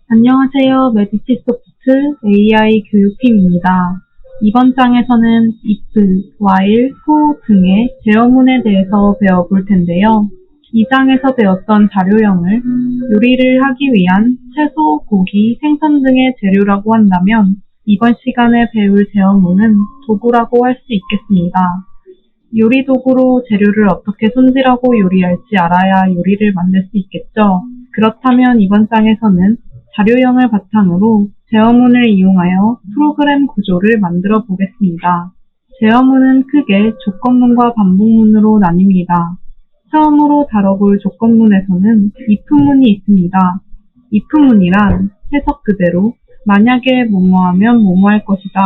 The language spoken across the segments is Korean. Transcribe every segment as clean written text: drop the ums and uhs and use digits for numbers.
안녕하세요. 메디치소프트 AI 교육팀입니다. 이번 장에서는 if, while, for 등의 제어문에 대해서 배워볼 텐데요. 이 장에서 배웠던 자료형을 요리를 하기 위한 채소, 고기, 생선 등의 재료라고 한다면 이번 시간에 배울 제어문은 도구라고 할 수 있겠습니다. 요리 도구로 재료를 어떻게 손질하고 요리할지 알아야 요리를 만들 수 있겠죠. 그렇다면 이번 장에서는 자료형을 바탕으로 제어문을 이용하여 프로그램 구조를 만들어 보겠습니다. 제어문은 크게 조건문과 반복문으로 나뉩니다. 처음으로 다뤄볼 조건문에서는 if문이 있습니다. if문이란 해석 그대로 만약에 뭐뭐하면 뭐뭐할 것이다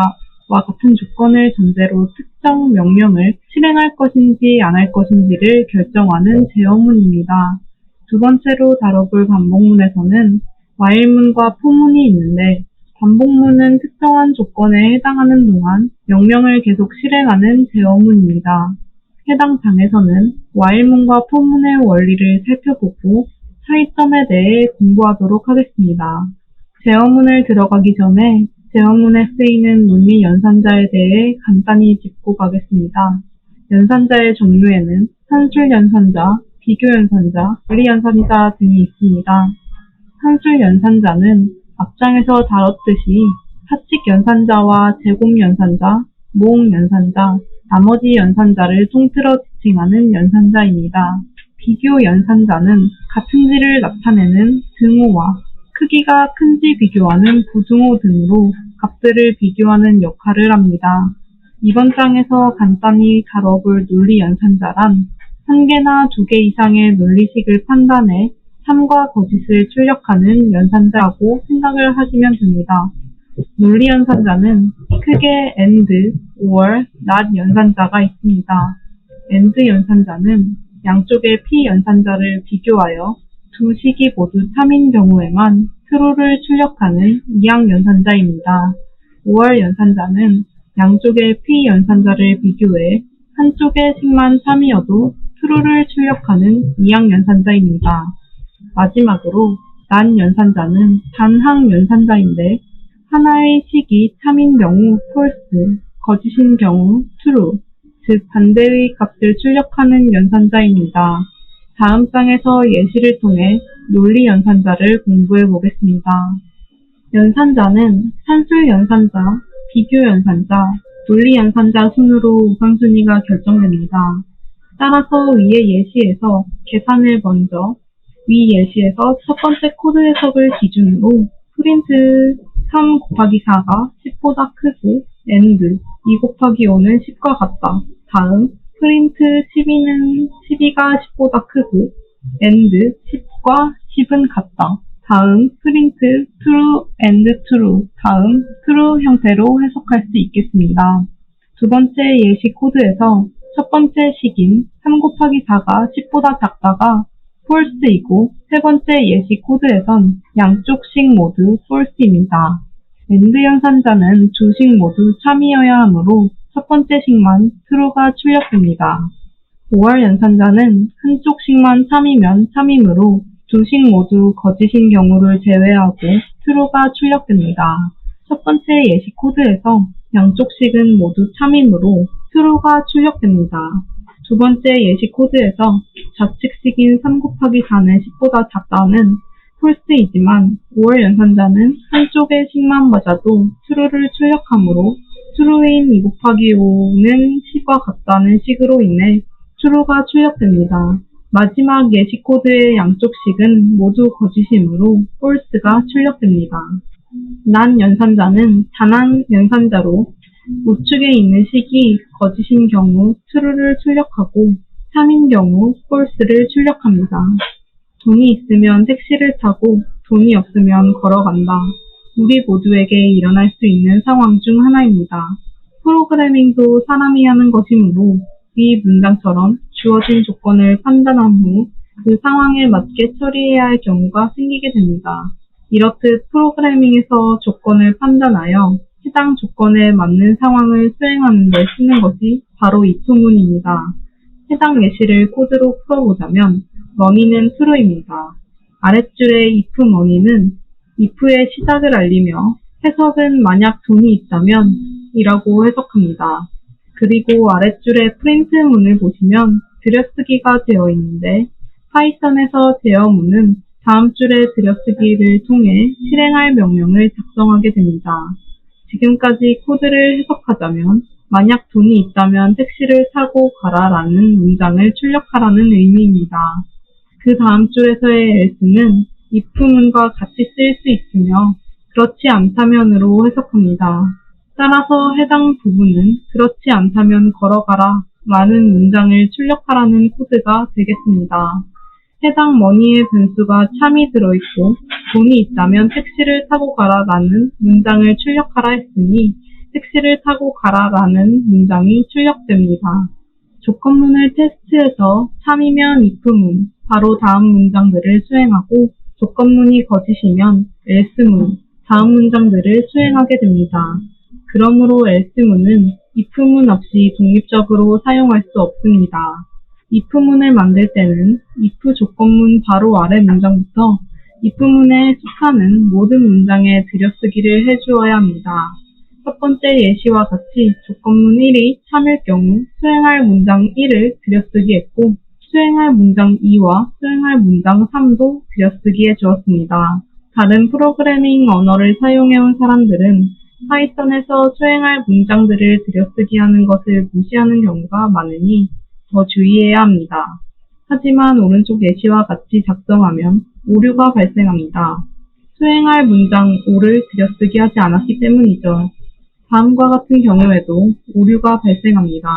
와 같은 조건을 전제로 특정 명령을 실행할 것인지 안 할 것인지를 결정하는 제어문입니다. 두 번째로 다뤄볼 반복문에서는 while문과 for문이 있는데 반복문은 특정한 조건에 해당하는 동안 명령을 계속 실행하는 제어문입니다. 해당 장에서는 while문과 for문의 원리를 살펴보고 차이점에 대해 공부하도록 하겠습니다. 제어문을 들어가기 전에 제어문에 쓰이는 논리 연산자에 대해 간단히 짚고 가겠습니다. 연산자의 종류에는 산술 연산자, 비교 연산자, 원리 연산자 등이 있습니다. 산술 연산자는 앞장에서 다뤘듯이 사칙 연산자와 제곱 연산자, 모음 연산자, 나머지 연산자를 통틀어 지칭하는 연산자입니다. 비교 연산자는 같은지를 나타내는 등호와 크기가 큰지 비교하는 부등호 등으로 값들을 비교하는 역할을 합니다. 이번 장에서 간단히 다뤄볼 논리 연산자란 한 개나 두 개 이상의 논리식을 판단해 참과 거짓을 출력하는 연산자라고 생각을 하시면 됩니다. 논리 연산자는 크게 AND, OR, NOT 연산자가 있습니다. AND 연산자는 양쪽의 P 연산자를 비교하여 두 식이 모두 참인 경우에만 true를 출력하는 이항 연산자입니다. OR 연산자는 양쪽의 P 연산자를 비교해 한쪽의 식만 참이어도 true를 출력하는 이항 연산자입니다. 마지막으로 난 연산자는 단항 연산자인데 하나의 식이 참인 경우 false, 거짓인 경우 true, 즉 반대의 값을 출력하는 연산자입니다. 다음 장에서 예시를 통해 논리 연산자를 공부해 보겠습니다. 연산자는 산술 연산자, 비교 연산자, 논리 연산자 순으로 우선순위가 결정됩니다. 따라서 위의 예시에서 계산을 먼저 위 예시에서 첫 번째 코드 해석을 기준으로 프린트 3 곱하기 4가 10보다 크고 AND 2 곱하기 5는 10과 같다. 다음 프린트 12는 12가 10보다 크고 AND 10과 10은 같다. 다음 프린트 true and true 다음 true 형태로 해석할 수 있겠습니다. 두 번째 예시 코드에서 첫 번째 식인 3 곱하기 4가 10보다 작다가 false이고 세 번째 예시 코드에선 양쪽 식 모두 false입니다. AND 연산자는 두 식 모두 참이어야 하므로 첫 번째 식만 true가 출력됩니다. OR 연산자는 한쪽 식만 참이면 참이므로 두 식 모두 거짓인 경우를 제외하고 true가 출력됩니다. 첫 번째 예시 코드에서 양쪽 식은 모두 참이므로 true가 출력됩니다. 두 번째 예시 코드에서 좌측식인 3 곱하기 4는 10보다 작다는 false이지만 OR 연산자는 한쪽의 식만 맞아도 true를 출력하므로 true인 2 곱하기 5는 10과 같다는 식으로 인해 true가 출력됩니다. 마지막 예시 코드의 양쪽 식은 모두 거짓이므로 false가 출력됩니다. 난 연산자는 단항 연산자로 우측에 있는 식이 거짓인 경우 true를 출력하고 참인 경우 false를 출력합니다. 돈이 있으면 택시를 타고 돈이 없으면 걸어간다. 우리 모두에게 일어날 수 있는 상황 중 하나입니다. 프로그래밍도 사람이 하는 것이므로 위 문장처럼 주어진 조건을 판단한 후 그 상황에 맞게 처리해야 할 경우가 생기게 됩니다. 이렇듯 프로그래밍에서 조건을 판단하여 해당 조건에 맞는 상황을 수행하는 데 쓰는 것이 바로 if문입니다. 해당 예시를 코드로 풀어보자면 money는 true입니다. 아랫줄의 if money는 if의 시작을 알리며 해석은 만약 돈이 있다면 이라고 해석합니다. 그리고 아랫줄에 프린트문을 보시면 들여쓰기가 되어 있는데 파이썬에서 제어문은 다음 줄의 들여쓰기를 통해 실행할 명령을 작성하게 됩니다. 지금까지 코드를 해석하자면 만약 돈이 있다면 택시를 타고 가라 라는 문장을 출력하라는 의미입니다. 그 다음 줄에서의 else는 if문과 같이 쓰일 수 있으며 그렇지 않다면으로 해석합니다. 따라서 해당 부분은 그렇지 않다면 걸어가라 라는 문장을 출력하라는 코드가 되겠습니다. 해당 money의 변수가 참이 들어있고 돈이 있다면 택시를 타고 가라 라는 문장을 출력하라 했으니 택시를 타고 가라 라는 문장이 출력됩니다. 조건문을 테스트해서 참이면 if문, 바로 다음 문장들을 수행하고 조건문이 거짓이면 else문, 다음 문장들을 수행하게 됩니다. 그러므로 else문은 if문 없이 독립적으로 사용할 수 없습니다. if문을 만들 때는 if 조건문 바로 아래 문장부터 if문에 속하는 모든 문장에 들여쓰기를 해주어야 합니다. 첫 번째 예시와 같이 조건문 1이 참일 경우 수행할 문장 1을 들여쓰기 했고 수행할 문장 2와 수행할 문장 3도 들여쓰기 해주었습니다. 다른 프로그래밍 언어를 사용해온 사람들은 파이썬에서 수행할 문장들을 들여쓰기 하는 것을 무시하는 경우가 많으니 더 주의해야 합니다. 하지만 오른쪽 예시와 같이 작성하면 오류가 발생합니다. 수행할 문장 5를 들여쓰기 하지 않았기 때문이죠. 다음과 같은 경우에도 오류가 발생합니다.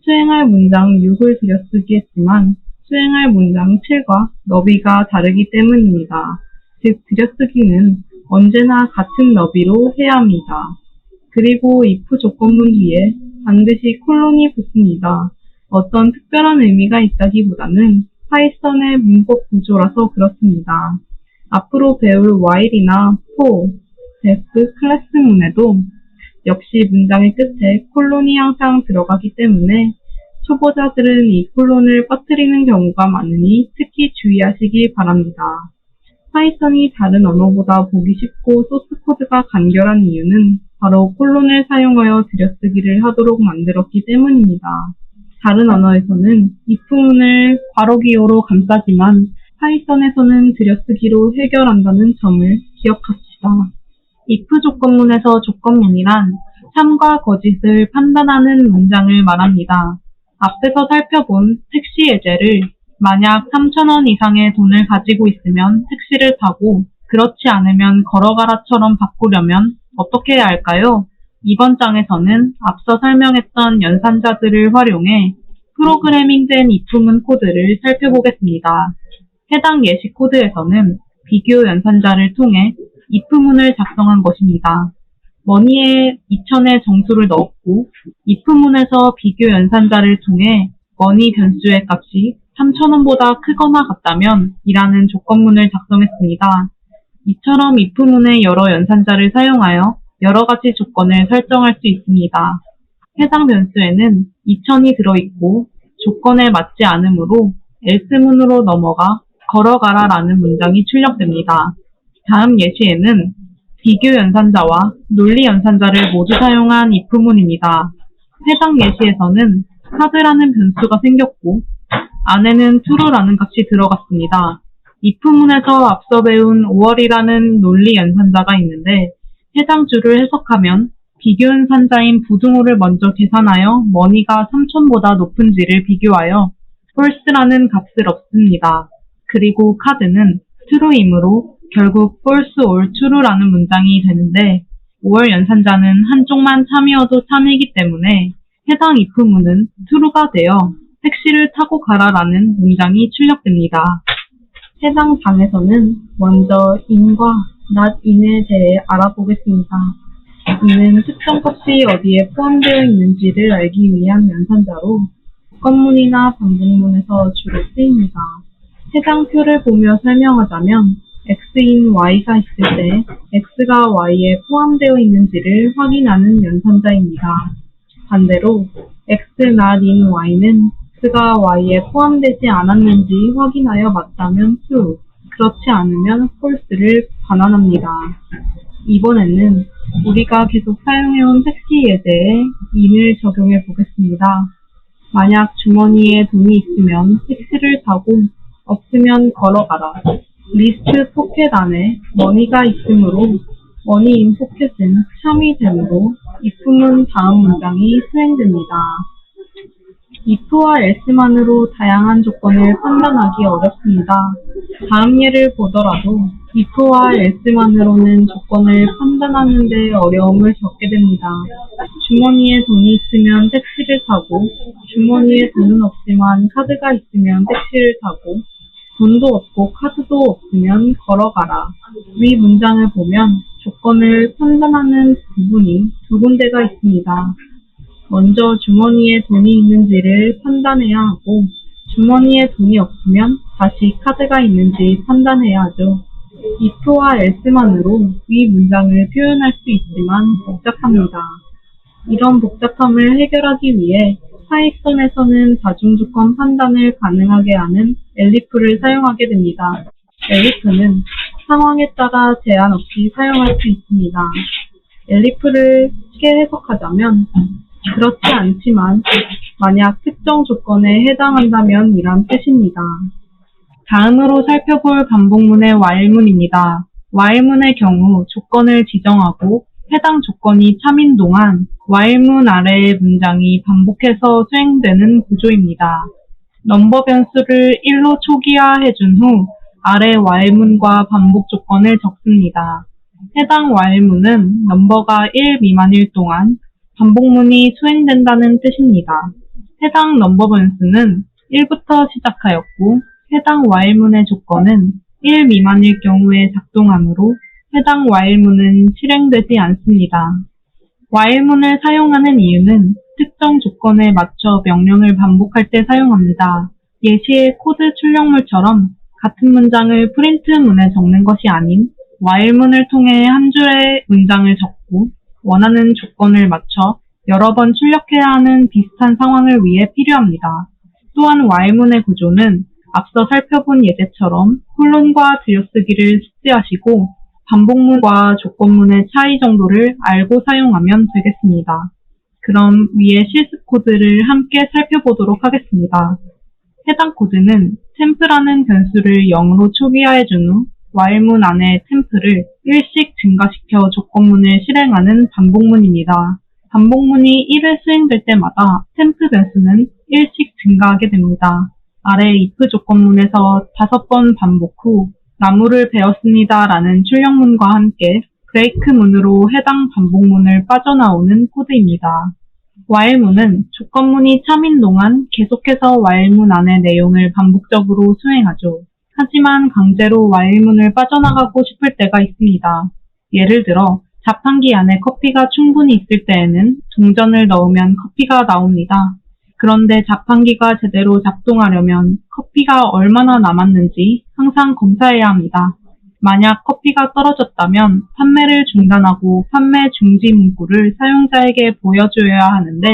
수행할 문장 6을 들여쓰기 했지만 수행할 문장 7과 너비가 다르기 때문입니다. 즉 들여쓰기는 언제나 같은 너비로 해야 합니다. 그리고 if 조건문 뒤에 반드시 콜론이 붙습니다. 어떤 특별한 의미가 있다기보다는 파이썬의 문법 구조라서 그렇습니다. 앞으로 배울 while이나 for, def 클래스문에도 역시 문장의 끝에 콜론이 항상 들어가기 때문에 초보자들은 이 콜론을 빠뜨리는 경우가 많으니 특히 주의하시기 바랍니다. 파이썬이 다른 언어보다 보기 쉽고 소스코드가 간결한 이유는 바로 콜론을 사용하여 들여쓰기를 하도록 만들었기 때문입니다. 다른 언어에서는 if문을 괄호기호로 감싸지만 파이썬에서는 들여쓰기로 해결한다는 점을 기억합시다. if 조건문에서 조건문이란 참과 거짓을 판단하는 문장을 말합니다. 앞에서 살펴본 택시 예제를 만약 3,000원 이상의 돈을 가지고 있으면 택시를 타고 그렇지 않으면 걸어가라처럼 바꾸려면 어떻게 해야 할까요? 이번 장에서는 앞서 설명했던 연산자들을 활용해 프로그래밍된 if문 코드를 살펴보겠습니다. 해당 예시 코드에서는 비교 연산자를 통해 if문을 작성한 것입니다. money에 2,000의 정수를 넣었고 if문에서 비교 연산자를 통해 money 변수의 값이 3,000원보다 크거나 같다면 이라는 조건문을 작성했습니다. 이처럼 if문의 여러 연산자를 사용하여 여러 가지 조건을 설정할 수 있습니다. 해당 변수에는 2,000이 들어있고 조건에 맞지 않으므로 else문으로 넘어가 걸어가라 라는 문장이 출력됩니다. 다음 예시에는 비교 연산자와 논리 연산자를 모두 사용한 if문입니다. 해당 예시에서는 카드라는 변수가 생겼고 안에는 true라는 값이 들어갔습니다. if문에서 앞서 배운 5월이라는 논리 연산자가 있는데 해당 줄을 해석하면 비교 연산자인 부등호를 먼저 계산하여 money가 3,000보다 높은지를 비교하여 false라는 값을 얻습니다. 그리고 카드는 true이므로 결국 false or true라는 문장이 되는데 5월 연산자는 한쪽만 참이어도 참이기 때문에 해당 if문은 true가 되어 택시를 타고 가라라는 문장이 출력됩니다. 해당 장에서는 먼저 in과 not in에 대해 알아보겠습니다. in은 특정 값이 어디에 포함되어 있는지를 알기 위한 연산자로 조건문이나 반복문에서 주로 쓰입니다. 해당 표를 보며 설명하자면 x인 y가 있을 때 x가 y에 포함되어 있는지를 확인하는 연산자입니다. 반대로 x not in y는 x가 y에 포함되지 않았는지 확인하여 맞다면 true, 그렇지 않으면 false를 가난합니다. 이번에는 우리가 계속 사용해온 택시 예제에 인을 적용해 보겠습니다. 만약 주머니에 돈이 있으면 택시를 타고 없으면 걸어가라. 리스트 포켓 안에 머니가 있으므로 머니 인 포켓은 참이 되므로 if는 다음 문장이 수행됩니다. if와 else만으로 다양한 조건을 판단하기 어렵습니다. 다음 예를 보더라도 if와 else만으로는 조건을 판단하는 데 어려움을 겪게 됩니다. 주머니에 돈이 있으면 택시를 타고 주머니에 돈은 없지만 카드가 있으면 택시를 타고 돈도 없고 카드도 없으면 걸어가라. 위 문장을 보면 조건을 판단하는 부분이 두 군데가 있습니다. 먼저 주머니에 돈이 있는지를 판단해야 하고 주머니에 돈이 없으면 다시 카드가 있는지 판단해야 하죠. if와 else만으로 위 문장을 표현할 수 있지만 복잡합니다. 이런 복잡함을 해결하기 위해 사익선에서는 다중조건 판단을 가능하게 하는 elif를 사용하게 됩니다. elif는 상황에 따라 제한 없이 사용할 수 있습니다. elif를 쉽게 해석하자면 그렇지 않지만 만약 특정 조건에 해당한다면 이란 뜻입니다. 다음으로 살펴볼 반복문의 while문입니다. while문의 경우 조건을 지정하고 해당 조건이 참인 동안 while문 아래의 문장이 반복해서 수행되는 구조입니다. 넘버 변수를 1로 초기화해준 후 아래 while문과 반복 조건을 적습니다. 해당 while문은 넘버가 1 미만일 동안 반복문이 수행된다는 뜻입니다. 해당 넘버 변수는 1부터 시작하였고 해당 while문의 조건은 1 미만일 경우에 작동하므로 해당 while문은 실행되지 않습니다. while문을 사용하는 이유는 특정 조건에 맞춰 명령을 반복할 때 사용합니다. 예시의 코드 출력물처럼 같은 문장을 프린트문에 적는 것이 아닌 while문을 통해 한 줄의 문장을 적고 원하는 조건을 맞춰 여러 번 출력해야 하는 비슷한 상황을 위해 필요합니다. 또한 while문의 구조는 앞서 살펴본 예제처럼 콜론과 들여쓰기를 숙지하시고 반복문과 조건문의 차이 정도를 알고 사용하면 되겠습니다. 그럼 위의 실습 코드를 함께 살펴보도록 하겠습니다. 해당 코드는 temp라는 변수를 0으로 초기화해준 후 while문 안에 temp를 1씩 증가시켜 조건문을 실행하는 반복문입니다. 반복문이 1회 수행될 때마다 temp 변수는 1씩 증가하게 됩니다. 아래 if 조건문에서 5번 반복 후 나무를 베었습니다 라는 출력문과 함께 브레이크문으로 해당 반복문을 빠져나오는 코드입니다. while문은 조건문이 참인 동안 계속해서 while문 안의 내용을 반복적으로 수행하죠. 하지만 강제로 while문을 빠져나가고 싶을 때가 있습니다. 예를 들어 자판기 안에 커피가 충분히 있을 때에는 동전을 넣으면 커피가 나옵니다. 그런데 자판기가 제대로 작동하려면 커피가 얼마나 남았는지 항상 검사해야 합니다. 만약 커피가 떨어졌다면 판매를 중단하고 판매 중지 문구를 사용자에게 보여줘야 하는데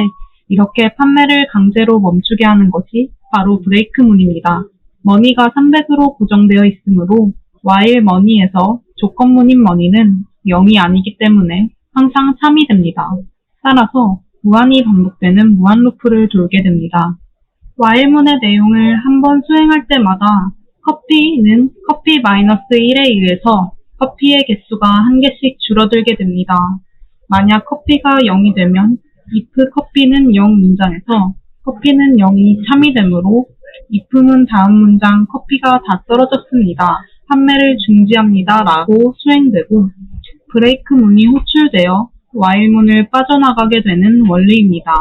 이렇게 판매를 강제로 멈추게 하는 것이 바로 브레이크문입니다. 머니가 300으로 고정되어 있으므로 while money에서 조건문인 money는 0이 아니기 때문에 항상 참이 됩니다. 따라서 무한히 반복되는 무한 루프를 돌게 됩니다. while문의 내용을 한번 수행할 때마다 커피는 커피 -1에 의해서 커피의 개수가 한 개씩 줄어들게 됩니다. 만약 커피가 0이 되면 if 커피는 0 문장에서 커피는 0이 참이 되므로 if는 다음 문장 커피가 다 떨어졌습니다. 판매를 중지합니다 라고 수행되고 브레이크문이 호출되어 while문을 빠져나가게 되는 원리입니다.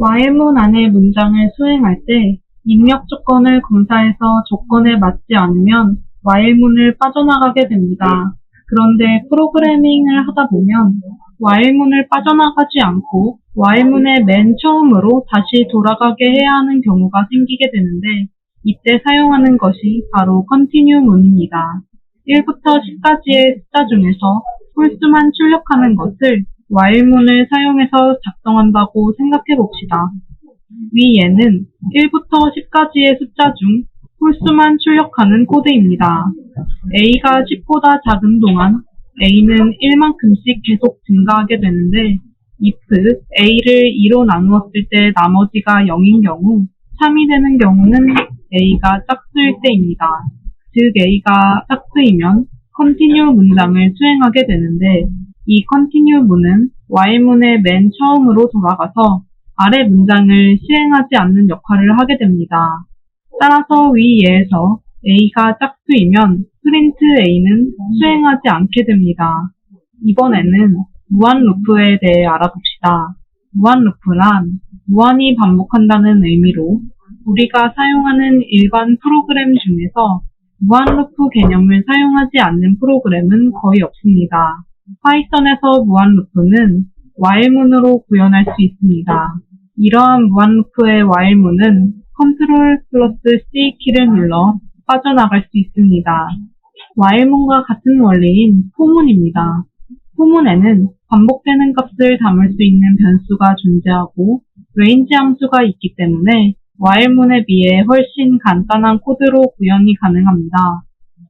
while문 안의 문장을 수행할 때 입력 조건을 검사해서 조건에 맞지 않으면 while문을 빠져나가게 됩니다. 그런데 프로그래밍을 하다 보면 while문을 빠져나가지 않고 while문의 맨 처음으로 다시 돌아가게 해야 하는 경우가 생기게 되는데 이때 사용하는 것이 바로 continue문입니다. 1부터 10까지의 숫자 중에서 홀수만 출력하는 것을 while문을 사용해서 작성한다고 생각해 봅시다. 위 예는 1부터 10까지의 숫자 중 홀수만 출력하는 코드입니다. A가 10보다 작은 동안 A는 1만큼씩 계속 증가하게 되는데 if A를 2로 나누었을 때 나머지가 0인 경우 3이 되는 경우는 A가 짝수일 때입니다. 즉 A가 짝수이면 continue 문장을 수행하게 되는데 이 continue 문은 while문의 맨 처음으로 돌아가서 아래 문장을 실행하지 않는 역할을 하게 됩니다. 따라서 위 예에서 A가 짝수이면 프린트 A는 수행하지 않게 됩니다. 이번에는 무한 루프에 대해 알아봅시다. 무한 루프란 무한히 반복한다는 의미로 우리가 사용하는 일반 프로그램 중에서 무한 루프 개념을 사용하지 않는 프로그램은 거의 없습니다. 파이썬에서 무한 루프는 while문으로 구현할 수 있습니다. 이러한 무한 루프의 while문은 컨트롤 플러스 C 키를 눌러 빠져나갈 수 있습니다. while문과 같은 원리인 포문입니다. 포문에는 반복되는 값을 담을 수 있는 변수가 존재하고 range 함수가 있기 때문에 while문에 비해 훨씬 간단한 코드로 구현이 가능합니다.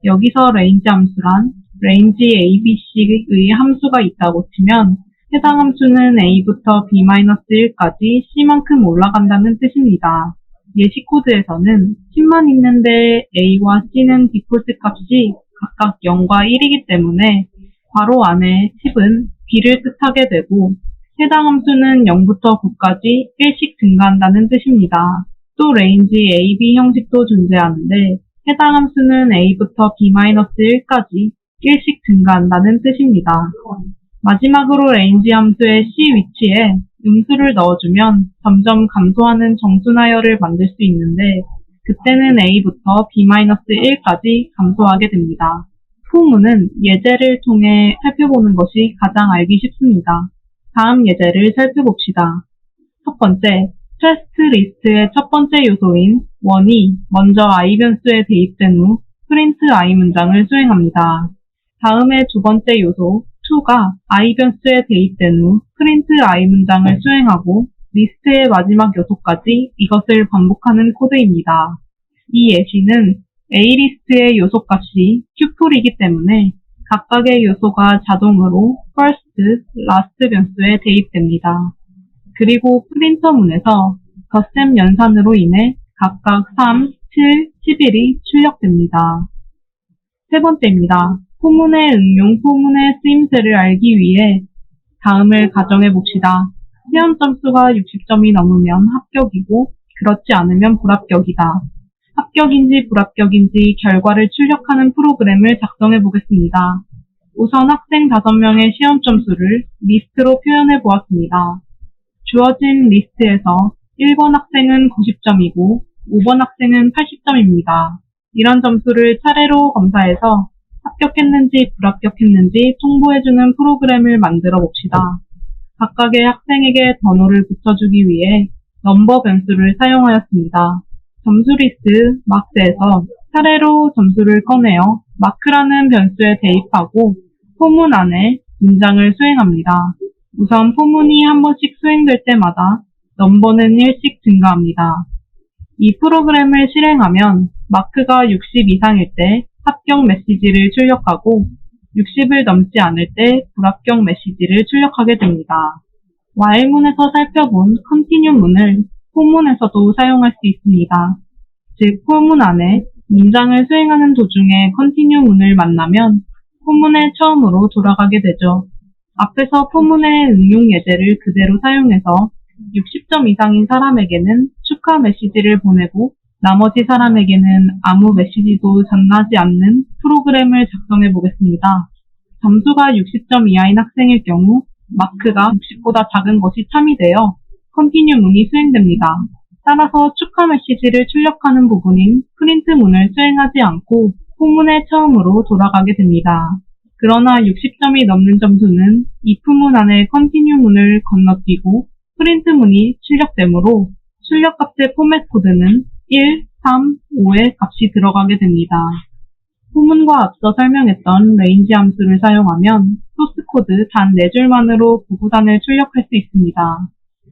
여기서 range 함수란 range ABC의 함수가 있다고 치면 해당 함수는 A부터 B-1까지 C만큼 올라간다는 뜻입니다. 예시 코드에서는 10만 있는데 A와 C는 디폴트 값이 각각 0과 1이기 때문에 괄호 안에 10은 B를 뜻하게 되고 해당 함수는 0부터 9까지 1씩 증가한다는 뜻입니다. 또 range AB 형식도 존재하는데 해당 함수는 A부터 B-1까지 1씩 증가한다는 뜻입니다. 마지막으로 range 함수의 C 위치에 음수를 넣어주면 점점 감소하는 정수나열을 만들 수 있는데 그때는 A부터 B-1까지 감소하게 됩니다. 포문은 예제를 통해 살펴보는 것이 가장 알기 쉽습니다. 다음 예제를 살펴봅시다. 첫 번째, 테스트 리스트의 첫 번째 요소인 1이 먼저 I 변수에 대입된 후 프린트 I 문장을 수행합니다. 다음에 두 번째 요소 2가 I 변수에 대입된 후 프린트 I 문장을 수행하고 리스트의 마지막 요소까지 이것을 반복하는 코드입니다. 이 예시는 A리스트의 요소값이 튜플이기 때문에 각각의 요소가 자동으로 first, last 변수에 대입됩니다. 그리고 프린터문에서 덧셈 연산으로 인해 각각 3, 7, 11이 출력됩니다. 세 번째입니다. 포문의 응용 포문의 쓰임새를 알기 위해 다음을 가정해 봅시다. 시험 점수가 60점이 넘으면 합격이고 그렇지 않으면 불합격이다. 합격인지 불합격인지 결과를 출력하는 프로그램을 작성해 보겠습니다. 우선 학생 5명의 시험 점수를 리스트로 표현해 보았습니다. 주어진 리스트에서 1번 학생은 90점이고 5번 학생은 80점입니다. 이런 점수를 차례로 검사해서 합격했는지 불합격했는지 통보해주는 프로그램을 만들어 봅시다. 각각의 학생에게 번호를 붙여주기 위해 넘버 변수를 사용하였습니다. 점수 리스트 마크에서 차례로 점수를 꺼내어 마크라는 변수에 대입하고 포문 안에 문장을 수행합니다. 우선 포문이 한 번씩 수행될 때마다 넘버는 1씩 증가합니다. 이 프로그램을 실행하면 마크가 60 이상일 때 합격 메시지를 출력하고 60을 넘지 않을 때 불합격 메시지를 출력하게 됩니다. while문에서 살펴본 continue 문을 포문에서도 사용할 수 있습니다. 즉, 포문 안에 문장을 수행하는 도중에 continue 문을 만나면 포문의 처음으로 돌아가게 되죠. 앞에서 포문의 응용 예제를 그대로 사용해서 60점 이상인 사람에게는 축하 메시지를 보내고 나머지 사람에게는 아무 메시지도 전하지 않는 프로그램을 작성해 보겠습니다. 점수가 60점 이하인 학생일 경우 마크가 60보다 작은 것이 참이 되어 continue 문이 수행됩니다. 따라서 축하 메시지를 출력하는 부분인 프린트 문을 수행하지 않고 포문의 처음으로 돌아가게 됩니다. 그러나 60점이 넘는 점수는 if 문 안에 continue 문을 건너뛰고 프린트 문이 출력되므로 출력값의 포맷 코드는 1, 3, 5의 값이 들어가게 됩니다. 포문과 앞서 설명했던 range 함수를 사용하면 소스 코드 단 4줄만으로 구구단을 출력할 수 있습니다.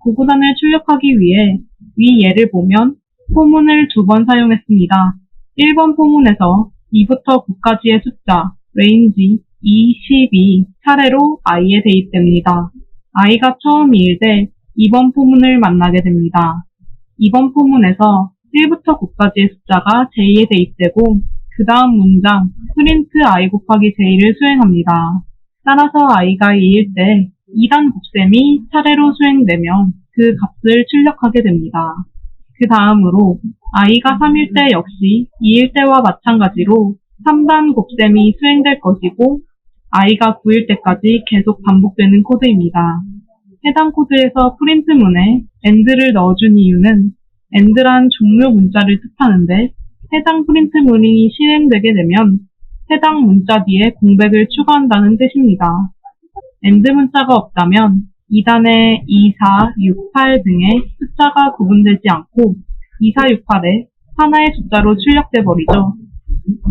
구구단을 출력하기 위해 위 예를 보면 포문을 2번 사용했습니다. 1번 포문에서 2부터 9까지의 숫자, 레인지 2, 12 차례로 i에 대입됩니다. i가 처음일 때 2번 포문을 만나게 됩니다. 이번 포문에서 1부터 9까지의 숫자가 j에 대입되고 그 다음 문장 프린트 i 곱하기 j를 수행합니다. 따라서 i가 2일 때 2단 곱셈이 차례로 수행되면 그 값을 출력하게 됩니다. 그 다음으로 i가 3일 때 역시 2일 때와 마찬가지로 3단 곱셈이 수행될 것이고 i가 9일 때까지 계속 반복되는 코드입니다. 해당 코드에서 프린트문에 AND를 넣어준 이유는 AND란 종료 문자를 뜻하는데 해당 프린트문이 실행되게 되면 해당 문자 뒤에 공백을 추가한다는 뜻입니다. AND 문자가 없다면 2단에 2, 4, 6, 8 등의 숫자가 구분되지 않고 2, 4, 6, 8에 하나의 숫자로 출력돼 버리죠.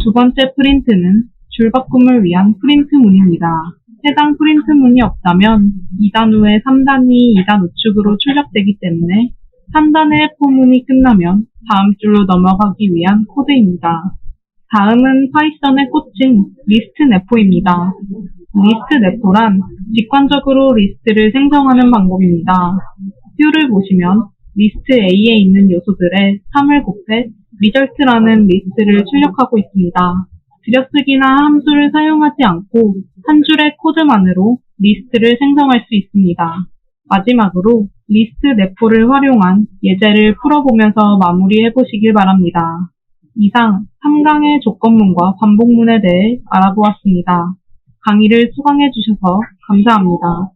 두 번째 프린트는 줄바꿈을 위한 프린트문입니다. 해당 프린트문이 없다면 2단 후에 3단이 2단 우측으로 출력되기 때문에 3단의 포문이 끝나면 다음 줄로 넘어가기 위한 코드입니다. 다음은 파이썬의 꽃인 리스트 네포입니다. 리스트 네포란 직관적으로 리스트를 생성하는 방법입니다. 뷰를 보시면 리스트 A에 있는 요소들의 3을 곱해 result라는 리스트를 출력하고 있습니다. 들여쓰기나 함수를 사용하지 않고 한 줄의 코드만으로 리스트를 생성할 수 있습니다. 마지막으로 리스트 네포를 활용한 예제를 풀어보면서 마무리해 보시길 바랍니다. 이상 3강의 조건문과 반복문에 대해 알아보았습니다. 강의를 수강해 주셔서 감사합니다.